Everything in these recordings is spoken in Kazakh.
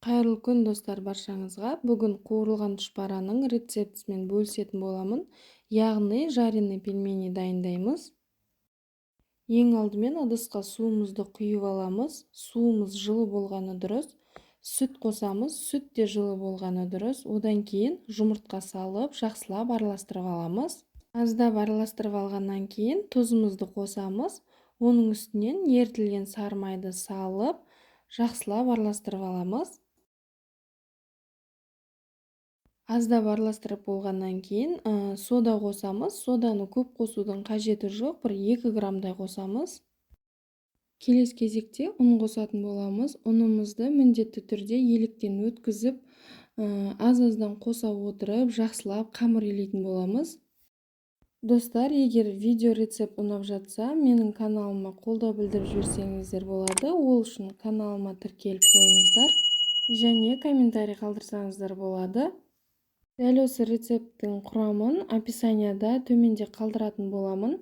Қайырлы күн достар баршаңызға. Бүгін қуырылған тұшпараның рецептісімен бөлісетін боламын. Яғни жареный пельмени дайындаймыз. Ең алдымен ыдысқа суымызды құйып аламыз. Суымыз жылы болғаны дұрыс. Сүт қосамыз. Сүт те жылы болғаны дұрыс. Одан кейін жұмыртқа салып, жақсылап араластырып аламыз. Аздап араластырып алғаннан кейін тұзымызды қосамыз. Оның үстінен ерітілген сары майды салып, жақсылап араластырып аламыз. Аздап араластырып болғаннан кейін сода қосамыз. Соданы көп қосудың қажеті жоқ, бір 2 граммдай қосамыз. Келесі кезекте ұн қосатын боламыз. Ұнымызды міндетті түрде електен өткізіп, аз-аздан қоса отырып, жақсылап қамыр илейтін боламыз. Достар, егер видео рецепт ұнап жатса, менің каналыма қолдау білдіріп жіберсеңіздер болады. Ол үшін каналыма тіркеліп қойыңыздар және комментарий қалдырсаңыздар болады. Дәл осы рецепттің құрамын описанияда төменде қалдыратын боламын.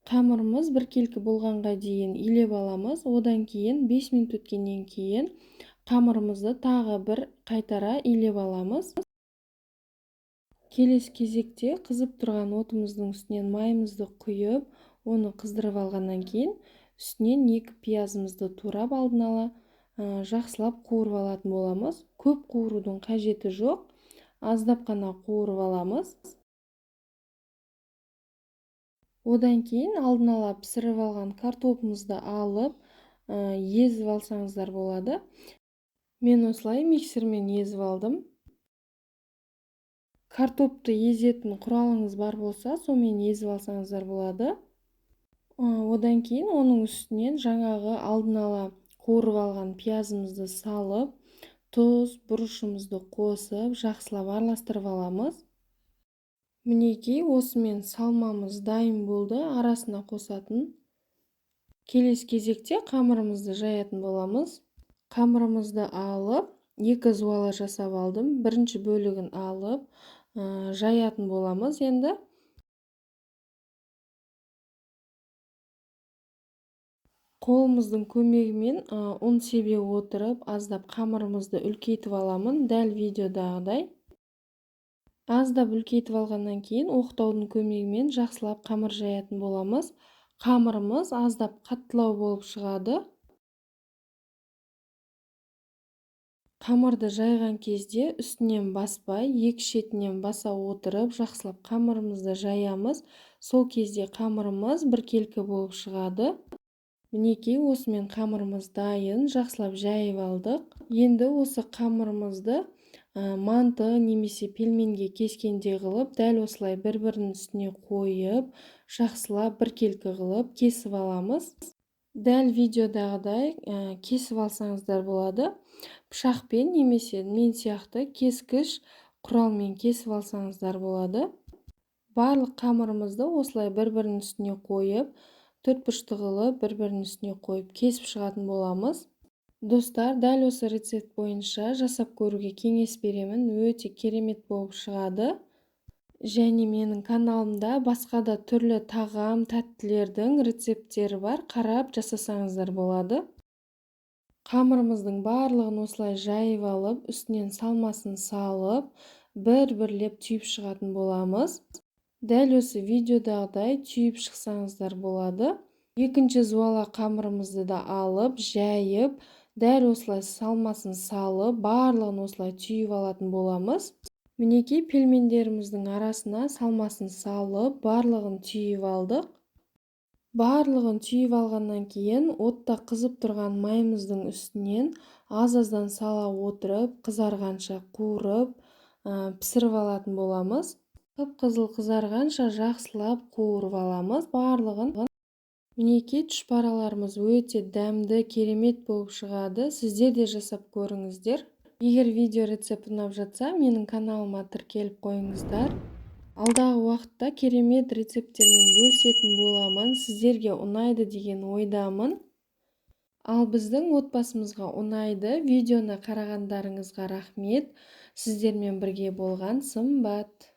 Қамырымыз біркелкі болғанға дейін илеп аламыз. Одан кейін 5 минут өткеннен кейін қамырымызды тағы бір қайтара илеп аламыз. Келесі кезекте қызып тұрған отымыздың үстінен майымызды құйып, оны қыздырып алғаннан кейін үстінен 2 пиязымызды турап алдын ала жақсылап қуырып алатын боламыз. Көп қуырудың қажеті жоқ. Аздап қана қуырып аламыз. Одан кейін алдын ала пісіріп алған картопымызды алып, езіп алсаңыздар болады. Мен осылай миксермен езіп алдым. Картопты езетін құралыңыз бар болса, сонымен езіп алсаңыздар болады. Одан кейін оның үстінен жаңағы алдын ала қуырып алған пиязымызды салып, тұз, бұрышымызды қосып, жақсылап араластырып аламыз. Мінекей, осымен салмамыз дайын болды, арасына қосатын. Келесі кезекте қамырымызды жаятын боламыз. Қамырымызды алып, 2 зуала жасап алдым. Бірінші бөлігін алып, жаятын боламыз енді. Қолымыздың көмегімен ұн себе отырып, аздап қамырымызды үлкейтіп аламын, дәл видеодағыдай. Аздап үлкейтіп алғаннан кейін оқтаудың көмегімен жақсылап қамыр жаятын боламыз. Қамырымыз аздап қаттылау болып шығады. Қамырды жайған кезде үстінен баспай, екі шетінен баса отырып, жақсылап қамырымызды жаямыз. Сол кезде қамырымыз біркелкі болып шығады. Мінекей, осымен қамырымыз дайын, жақсылап жайып алдық. Енді осы қамырымызды манты немесе пельменге кескенде қылып, дәл осылай бір-бірінің үстіне қойып, жақсылап біркелкі қылып кесіп аламыз. Дәл видеодағыдай кесіп алсаңыздар болады. Пышақпен немесе мен сияқты кескіш құралмен кесіп алсаңыздар болады. Барлық қамырымызды осылай бір-бірінің үстіне қойып, төртбұрышты қылып бір-бірінің үстіне қойып кесіп шығатын боламыз. Достар, дәл осы рецепт бойынша жасап көруге кеңес беремін. Өте керемет болып шығады. Және менің каналымда басқа да түрлі тағам, тәттілердің рецепттері бар. Қарап жасасаңыздар болады. Қамырымыздың барлығын осылай жайып алып, үстінен салмасын салып, бір-бірлеп түйіп шығатын боламыз. Дәл осы видеодағыдай түйіп шықсаңыздар болады. Екінші зуала қамырымызды да алып, жайып, дәл осылай салмасын салып, барлығын осылай түйіп алатын боламыз. Мінекей, пельмендеріміздің арасына салмасын салып, барлығын түйіп алдық. Барлығын түйіп алғаннан кейін отта қызып тұрған майымыздың үстінен аз-аздан сала отырып, қызарғанша қуырып, пісіріп алатын боламыз. Қып-қызыл қызарғанша жақсылап қуырып аламыз барлығын. Мінекей, тұшпараларымыз өте дәмді, керемет болып шығады. Сіздер де жасап көріңіздер. Егер видео рецепт ұнап жатса, менің каналыма тіркеліп қойыңыздар. Алдағы уақытта керемет рецепттермен бөлісетін боламын. Сіздерге ұнайды деген ойдамын. Ал біздің отбасымызға ұнайды. Видеоны қарағандарыңызға рахмет. Сіздермен бірге болған сымбат.